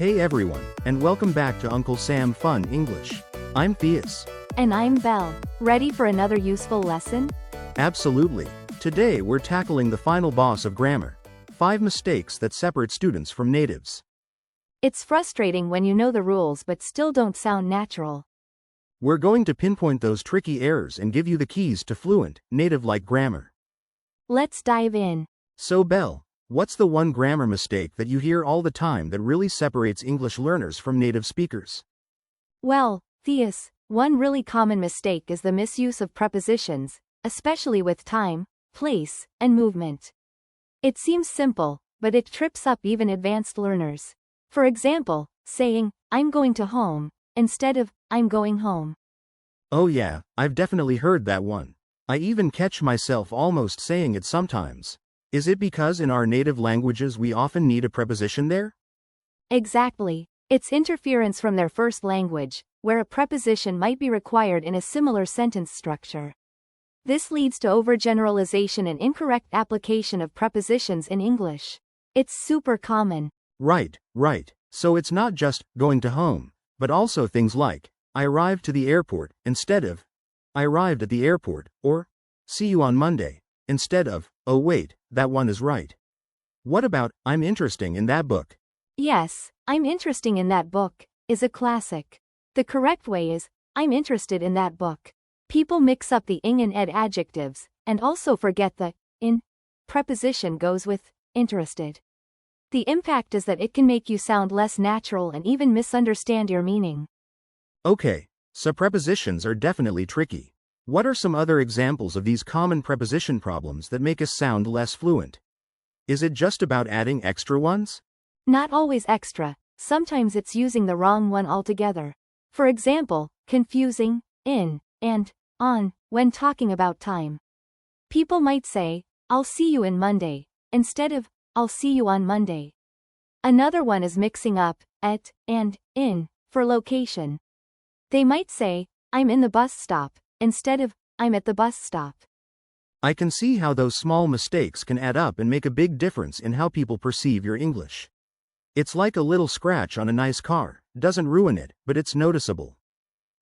Hey everyone, and welcome back to Uncle Sam Fun English. I'm Theus. And I'm Belle. Ready for another useful lesson? Absolutely. Today we're tackling the final boss of grammar. 5 mistakes that separate students from natives. It's frustrating when you know the rules but still don't sound natural. We're going to pinpoint those tricky errors and give you the keys to fluent, native-like grammar. Let's dive in. So Belle, what's the one grammar mistake that you hear all the time that really separates English learners from native speakers? Well, Theus, one really common mistake is the misuse of prepositions, especially with time, place, and movement. It seems simple, but it trips up even advanced learners. For example, saying, I'm going to home, instead of, I'm going home. Oh yeah, I've definitely heard that one. I even catch myself almost saying it sometimes. Is it because in our native languages we often need a preposition there? Exactly. It's interference from their first language, where a preposition might be required in a similar sentence structure. This leads to overgeneralization and incorrect application of prepositions in English. It's super common. Right. So it's not just going to home, but also things like, I arrived to the airport, instead of, I arrived at the airport, or, see you on Monday, instead of, oh wait, that one is right. What about, I'm interesting in that book? Yes, I'm interesting in that book, is a classic. The correct way is, I'm interested in that book. People mix up the ing and ed adjectives, and also forget the in preposition goes with interested. The impact is that it can make you sound less natural and even misunderstand your meaning. Okay, so prepositions are definitely tricky. What are some other examples of these common preposition problems that make us sound less fluent? Is it just about adding extra ones? Not always extra, sometimes it's using the wrong one altogether. For example, confusing in and on when talking about time. People might say, I'll see you in Monday, instead of, I'll see you on Monday. Another one is mixing up at and in for location. They might say, I'm in the bus stop, instead of, I'm at the bus stop. I can see how those small mistakes can add up and make a big difference in how people perceive your English. It's like a little scratch on a nice car, doesn't ruin it, but it's noticeable.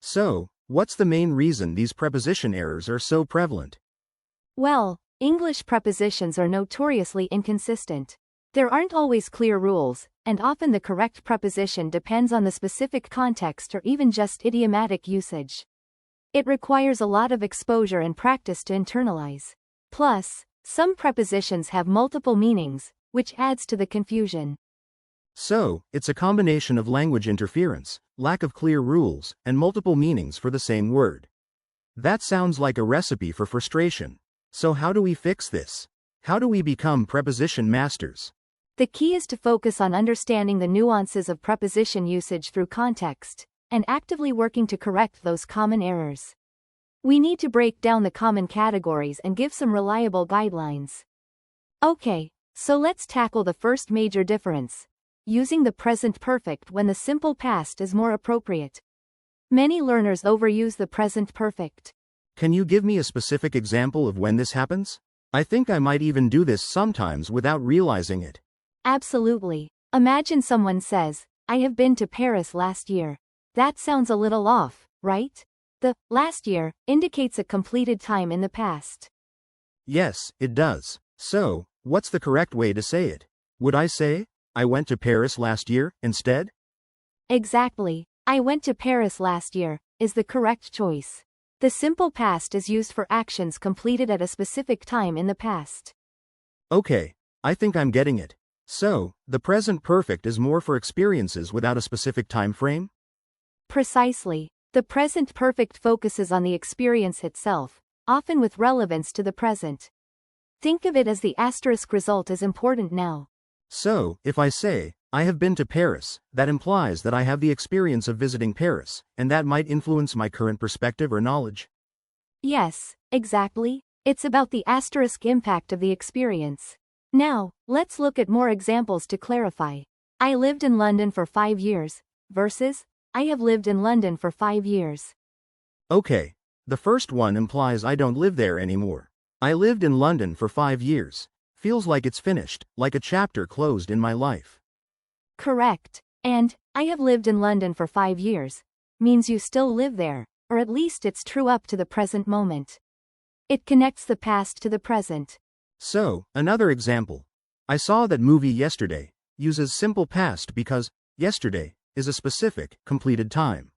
So, what's the main reason these preposition errors are so prevalent? Well, English prepositions are notoriously inconsistent. There aren't always clear rules, and often the correct preposition depends on the specific context or even just idiomatic usage. It requires a lot of exposure and practice to internalize. Plus, some prepositions have multiple meanings, which adds to the confusion. So, it's a combination of language interference, lack of clear rules, and multiple meanings for the same word. That sounds like a recipe for frustration. So how do we fix this? How do we become preposition masters? The key is to focus on understanding the nuances of preposition usage through context, and actively working to correct those common errors. We need to break down the common categories and give some reliable guidelines. Okay, so let's tackle the first major difference: using the present perfect when the simple past is more appropriate. Many learners overuse the present perfect. Can you give me a specific example of when this happens? I think I might even do this sometimes without realizing it. Absolutely. Imagine someone says, I have been to Paris last year. That sounds a little off, right? The last year indicates a completed time in the past. Yes, it does. So, what's the correct way to say it? Would I say, I went to Paris last year, instead? Exactly. I went to Paris last year is the correct choice. The simple past is used for actions completed at a specific time in the past. Okay, I think I'm getting it. So, the present perfect is more for experiences without a specific time frame? Precisely. The present perfect focuses on the experience itself, often with relevance to the present. Think of it as the asterisk result is important now. So, if I say, I have been to Paris, that implies that I have the experience of visiting Paris, and that might influence my current perspective or knowledge. Yes, exactly. It's about the asterisk impact of the experience. Now, let's look at more examples to clarify. I lived in London for 5 years, versus, I have lived in London for 5 years. Okay, the first one implies I don't live there anymore. I lived in London for 5 years. Feels like it's finished, like a chapter closed in my life. Correct. And, I have lived in London for 5 years, means you still live there, or at least it's true up to the present moment. It connects the past to the present. So, another example. I saw that movie yesterday uses simple past because yesterday is a specific, completed time.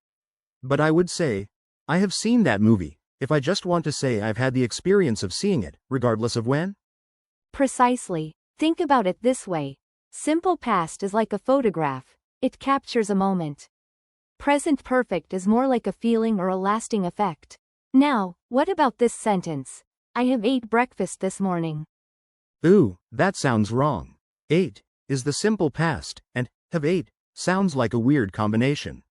But I would say, I have seen that movie, if I just want to say I've had the experience of seeing it, regardless of when. Precisely. Think about it this way. Simple past is like a photograph. It captures a moment. Present perfect is more like a feeling or a lasting effect. Now, what about this sentence? I have ate breakfast this morning. Ooh, that sounds wrong. Ate is the simple past, and have ate sounds like a weird combination.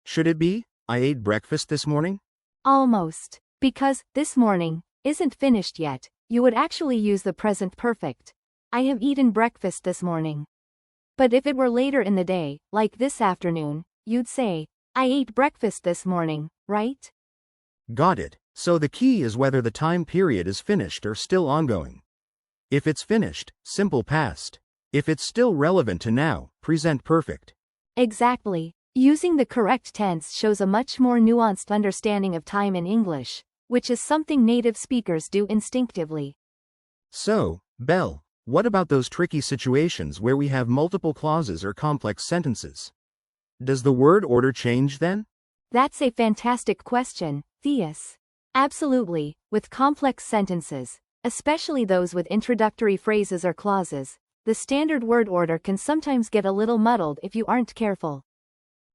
Should it be, I ate breakfast this morning? Almost. Because, this morning, isn't finished yet, you would actually use the present perfect. I have eaten breakfast this morning. But if it were later in the day, like this afternoon, you'd say, I ate breakfast this morning, right? Got it. So the key is whether the time period is finished or still ongoing. If it's finished, simple past. If it's still relevant to now, present perfect. Exactly. Using the correct tense shows a much more nuanced understanding of time in English, which is something native speakers do instinctively. So, Belle, what about those tricky situations where we have multiple clauses or complex sentences? Does the word order change then? That's a fantastic question, Theus. Absolutely, with complex sentences, especially those with introductory phrases or clauses, the standard word order can sometimes get a little muddled if you aren't careful.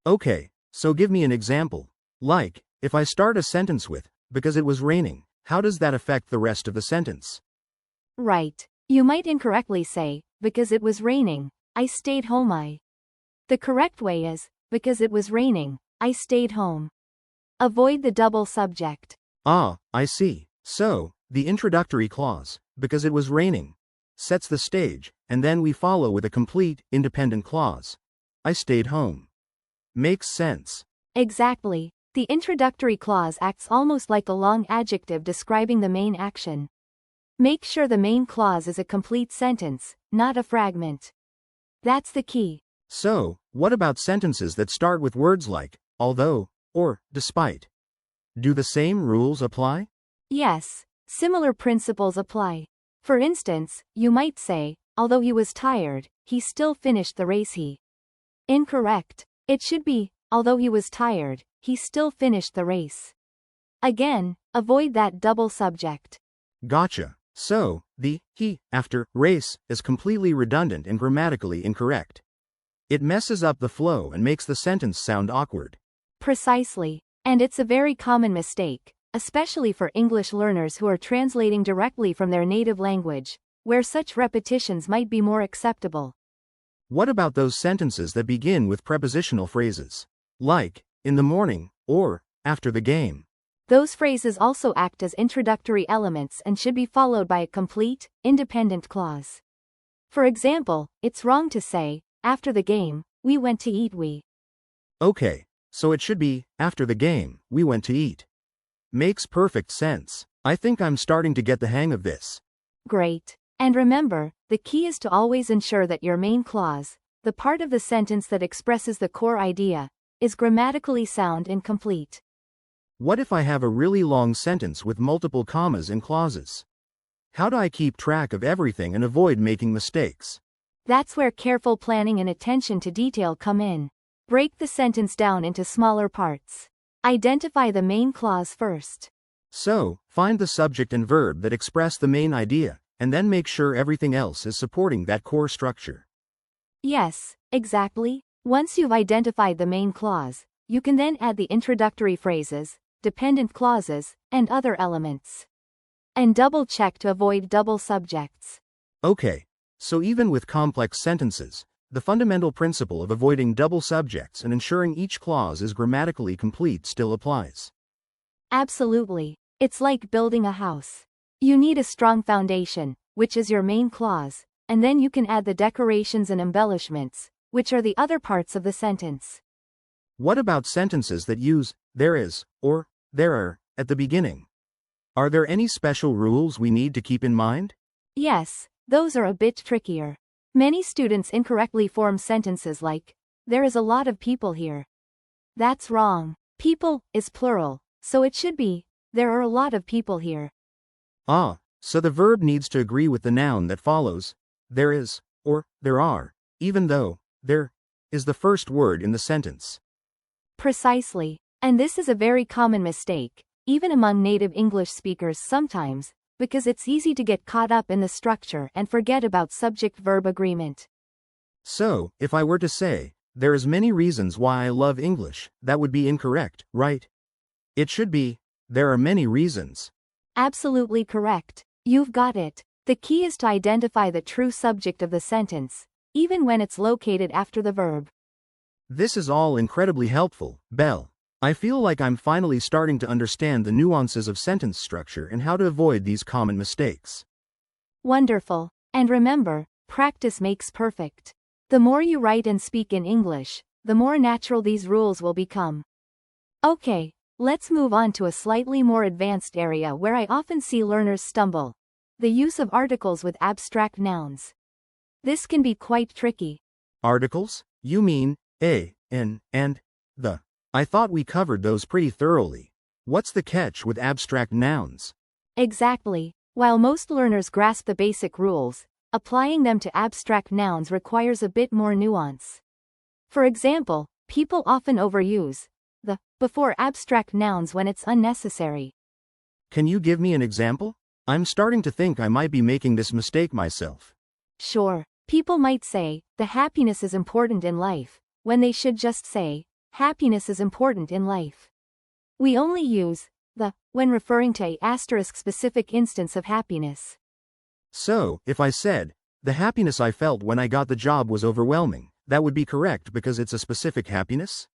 Okay, so give me an example. Like, if I start a sentence with, because it was raining, how does that affect the rest of the sentence? Right. You might incorrectly say, because it was raining, I stayed home. The correct way is, because it was raining, I stayed home. Avoid the double subject. Ah, I see. So, the introductory clause, because it was raining, sets the stage, and then we follow with a complete, independent clause. I stayed home. Makes sense. Exactly. The introductory clause acts almost like a long adjective describing the main action. Make sure the main clause is a complete sentence, not a fragment. That's the key. So, what about sentences that start with words like, although, or, despite? Do the same rules apply? Yes, similar principles apply. For instance, you might say, although he was tired, he still finished the race. Incorrect. It should be, although he was tired, he still finished the race. Again, avoid that double subject. Gotcha. So, the he after race is completely redundant and grammatically incorrect. It messes up the flow and makes the sentence sound awkward. Precisely. And it's a very common mistake, especially for English learners who are translating directly from their native language, where such repetitions might be more acceptable. What about those sentences that begin with prepositional phrases? Like, in the morning, or, after the game. Those phrases also act as introductory elements and should be followed by a complete, independent clause. For example, it's wrong to say, after the game, we went to eat. Okay, so it should be, after the game, we went to eat. Makes perfect sense. I think I'm starting to get the hang of this. Great. And remember, the key is to always ensure that your main clause, the part of the sentence that expresses the core idea, is grammatically sound and complete. What if I have a really long sentence with multiple commas and clauses? How do I keep track of everything and avoid making mistakes? That's where careful planning and attention to detail come in. Break the sentence down into smaller parts. Identify the main clause first. So, find the subject and verb that express the main idea, and then make sure everything else is supporting that core structure. Yes, exactly. Once you've identified the main clause, you can then add the introductory phrases, dependent clauses, and other elements. And double-check to avoid double subjects. Okay, so even with complex sentences, the fundamental principle of avoiding double subjects and ensuring each clause is grammatically complete still applies. Absolutely. It's like building a house. You need a strong foundation, which is your main clause, and then you can add the decorations and embellishments, which are the other parts of the sentence. What about sentences that use there is or there are at the beginning? Are there any special rules we need to keep in mind? Yes, those are a bit trickier. Many students incorrectly form sentences like, there is a lot of people here. That's wrong. People is plural, so it should be, there are a lot of people here. Ah, so the verb needs to agree with the noun that follows, there is, or there are, even though there is the first word in the sentence. Precisely. And this is a very common mistake, even among native English speakers sometimes, because it's easy to get caught up in the structure and forget about subject-verb agreement. So, if I were to say, there is many reasons why I love English, that would be incorrect, right? It should be, there are many reasons. Absolutely correct. You've got it. The key is to identify the true subject of the sentence, even when it's located after the verb. This is all incredibly helpful, Belle. I feel like I'm finally starting to understand the nuances of sentence structure and how to avoid these common mistakes. Wonderful. And remember, practice makes perfect. The more you write and speak in English, the more natural these rules will become. Okay, let's move on to a slightly more advanced area where I often see learners stumble: the use of articles with abstract nouns. This can be quite tricky. Articles? You mean a, an, and the? I thought we covered those pretty thoroughly. What's the catch with abstract nouns? Exactly. While most learners grasp the basic rules, applying them to abstract nouns requires a bit more nuance. For example, people often overuse the before abstract nouns when it's unnecessary. Can you give me an example? I'm starting to think I might be making this mistake myself. Sure. People might say, the happiness is important in life, when they should just say, happiness is important in life. We only use the when referring to a asterisk specific instance of happiness. So, if I said, the happiness I felt when I got the job was overwhelming, that would be correct because it's a specific happiness?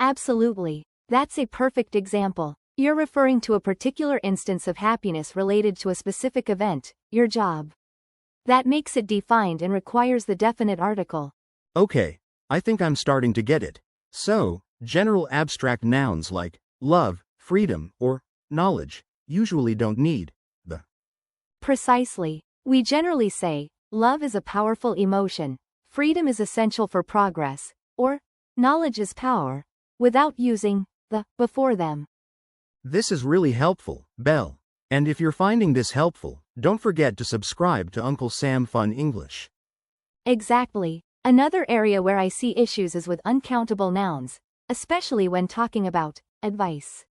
Absolutely. That's a perfect example. You're referring to a particular instance of happiness related to a specific event, your job. That makes it defined and requires the definite article. Okay, I think I'm starting to get it. So, general abstract nouns like love, freedom, or knowledge usually don't need the. Precisely. We generally say, love is a powerful emotion, freedom is essential for progress, or knowledge is power, without using the before them. This is really helpful, Belle. And if you're finding this helpful, don't forget to subscribe to Uncle Sam Fun English. Exactly. Another area where I see issues is with uncountable nouns, especially when talking about advice.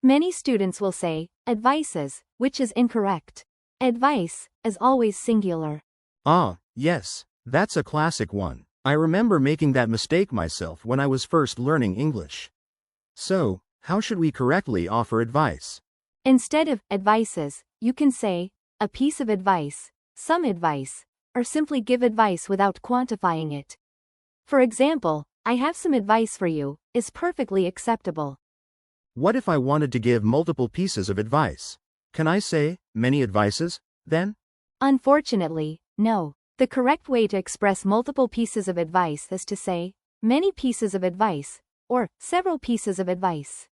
Many students will say advices, which is incorrect. Advice is always singular. Ah, yes, that's a classic one. I remember making that mistake myself when I was first learning English. So, how should we correctly offer advice? Instead of advices, you can say a piece of advice, some advice, or simply give advice without quantifying it. For example, I have some advice for you, is perfectly acceptable. What if I wanted to give multiple pieces of advice? Can I say many advices, then? Unfortunately, no. The correct way to express multiple pieces of advice is to say many pieces of advice, or several pieces of advice.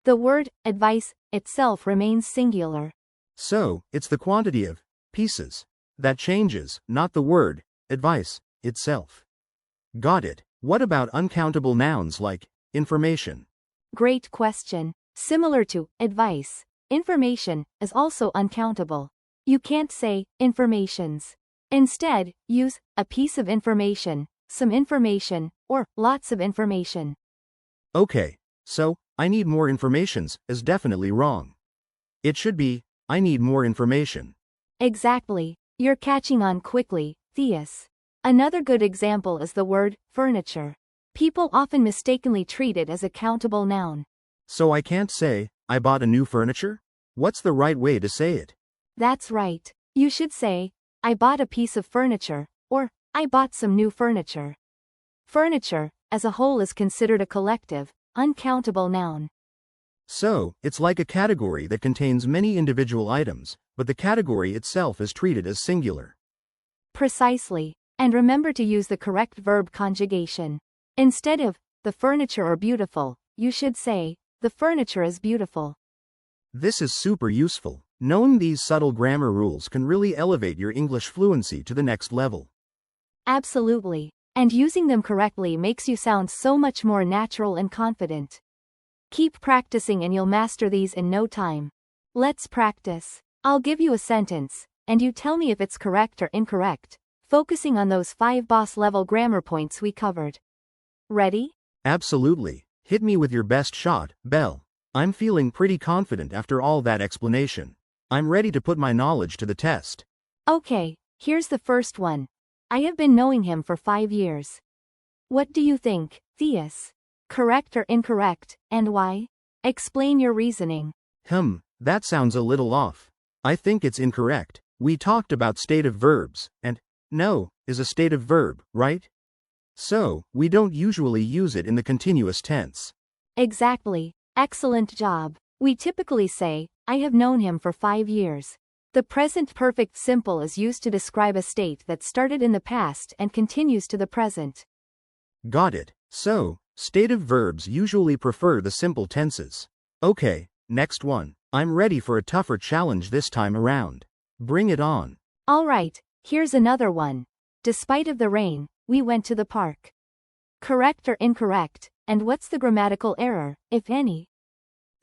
The word advice itself remains singular. So, it's the quantity of pieces that changes, not the word advice itself. Got it. What about uncountable nouns like information? Great question. Similar to advice, information is also uncountable. You can't say informations. Instead, use a piece of information, some information, or lots of information. Okay, so I need more informations is definitely wrong. It should be I need more information. Exactly. You're catching on quickly, Theus. Another good example is the word furniture. People often mistakenly treat it as a countable noun. So I can't say, I bought a new furniture? What's the right way to say it? That's right. You should say, I bought a piece of furniture, or I bought some new furniture. Furniture, as a whole, is considered a collective, uncountable noun. So, it's like a category that contains many individual items, but the category itself is treated as singular. Precisely. And remember to use the correct verb conjugation. Instead of the furniture or beautiful, you should say, the furniture is beautiful. This is super useful. Knowing these subtle grammar rules can really elevate your English fluency to the next level. Absolutely. And using them correctly makes you sound so much more natural and confident. Keep practicing and you'll master these in no time. Let's practice. I'll give you a sentence, and you tell me if it's correct or incorrect, focusing on those 5 boss-level grammar points we covered. Ready? Absolutely. Hit me with your best shot, Belle. I'm feeling pretty confident after all that explanation. I'm ready to put my knowledge to the test. Okay, here's the first one. I have been knowing him for 5 years. What do you think, Theus? Correct or incorrect, and why? Explain your reasoning. That sounds a little off. I think it's incorrect. We talked about stative verbs, and know is a stative verb, right? So, we don't usually use it in the continuous tense. Exactly. Excellent job. We typically say, I have known him for 5 years. The present perfect simple is used to describe a state that started in the past and continues to the present. Got it. So, stative verbs usually prefer the simple tenses. Okay, next one. I'm ready for a tougher challenge this time around. Bring it on. Alright, here's another one. Despite of the rain, we went to the park. Correct or incorrect, and what's the grammatical error, if any?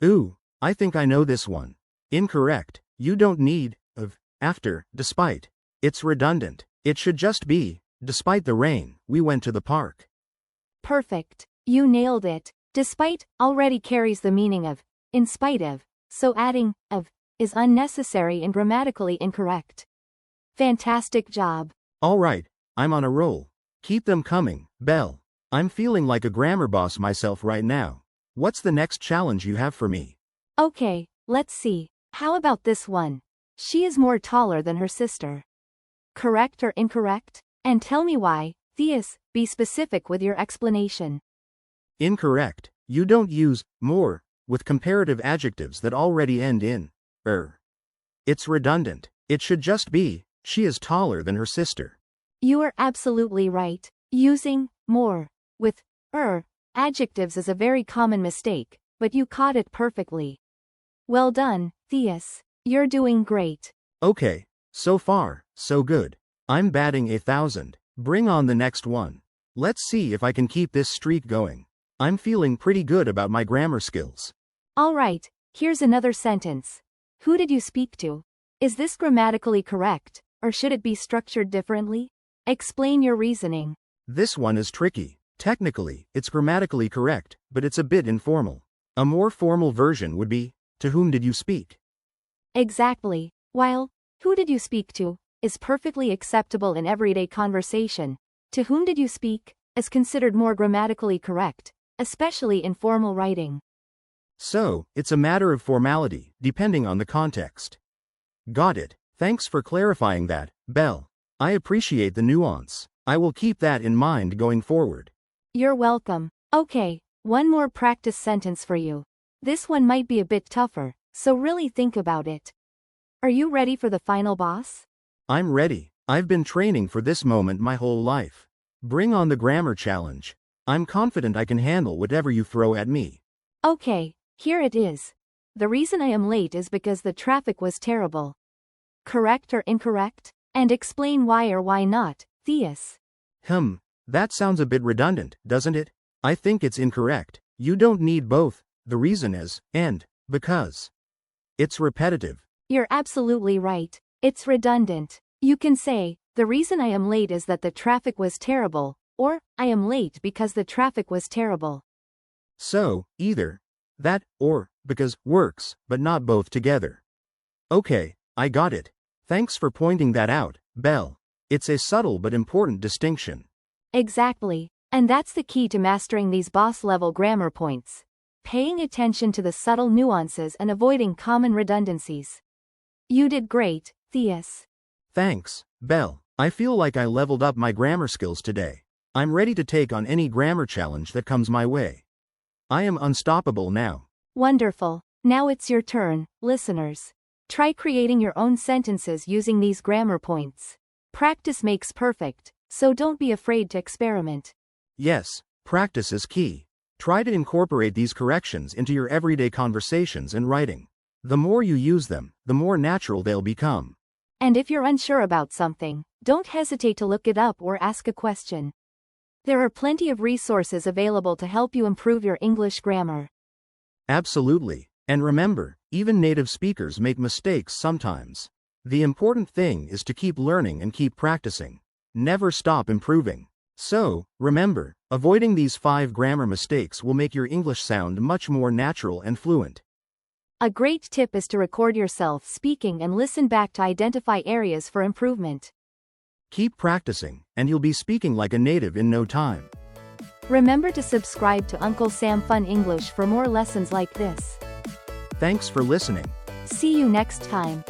Ooh, I think I know this one. Incorrect. You don't need of after despite. It's redundant. It should just be, despite the rain, we went to the park. Perfect. You nailed it. Despite already carries the meaning of in spite of, so adding of is unnecessary and grammatically incorrect. Fantastic job. All right, I'm on a roll. Keep them coming, Belle. I'm feeling like a grammar boss myself right now. What's the next challenge you have for me? Okay, let's see. How about this one? She is more taller than her sister. Correct or incorrect? And tell me why, Theus, be specific with your explanation. Incorrect. You don't use more with comparative adjectives that already end in It's redundant. It should just be, she is taller than her sister. You are absolutely right. Using more with adjectives is a very common mistake, but you caught it perfectly. Well done, Theus. You're doing great. Okay, so far, so good. I'm batting 1,000. Bring on the next one. Let's see if I can keep this streak going. I'm feeling pretty good about my grammar skills. Alright, here's another sentence. Who did you speak to? Is this grammatically correct, or should it be structured differently? Explain your reasoning. This one is tricky. Technically, it's grammatically correct, but it's a bit informal. A more formal version would be, to whom did you speak? Exactly. While, who did you speak to, is perfectly acceptable in everyday conversation, to whom did you speak, is considered more grammatically correct, especially in formal writing. So, it's a matter of formality, depending on the context. Got it. Thanks for clarifying that, Belle. I appreciate the nuance. I will keep that in mind going forward. You're welcome. Okay, one more practice sentence for you. This one might be a bit tougher, so really think about it. Are you ready for the final boss? I'm ready. I've been training for this moment my whole life. Bring on the grammar challenge. I'm confident I can handle whatever you throw at me. Okay, here it is. The reason I am late is because the traffic was terrible. Correct or incorrect? And explain why or why not, Theus. That sounds a bit redundant, doesn't it? I think it's incorrect. You don't need both, the reason is, and, because. It's repetitive. You're absolutely right. It's redundant. You can say, the reason I am late is that the traffic was terrible, or, I am late because the traffic was terrible. So, either that, or, because, works, but not both together. Okay, I got it. Thanks for pointing that out, Belle. It's a subtle but important distinction. Exactly. And that's the key to mastering these boss-level grammar points. Paying attention to the subtle nuances and avoiding common redundancies. You did great, Theus. Thanks, Belle. I feel like I leveled up my grammar skills today. I'm ready to take on any grammar challenge that comes my way. I am unstoppable now. Wonderful. Now it's your turn, listeners. Try creating your own sentences using these grammar points. Practice makes perfect, so don't be afraid to experiment. Yes, practice is key. Try to incorporate these corrections into your everyday conversations and writing. The more you use them, the more natural they'll become. And if you're unsure about something, don't hesitate to look it up or ask a question. There are plenty of resources available to help you improve your English grammar. Absolutely. And remember, even native speakers make mistakes sometimes. The important thing is to keep learning and keep practicing. Never stop improving. So, remember, avoiding these 5 grammar mistakes will make your English sound much more natural and fluent. A great tip is to record yourself speaking and listen back to identify areas for improvement. Keep practicing, and you'll be speaking like a native in no time. Remember to subscribe to Uncle Sam Fun English for more lessons like this. Thanks for listening. See you next time.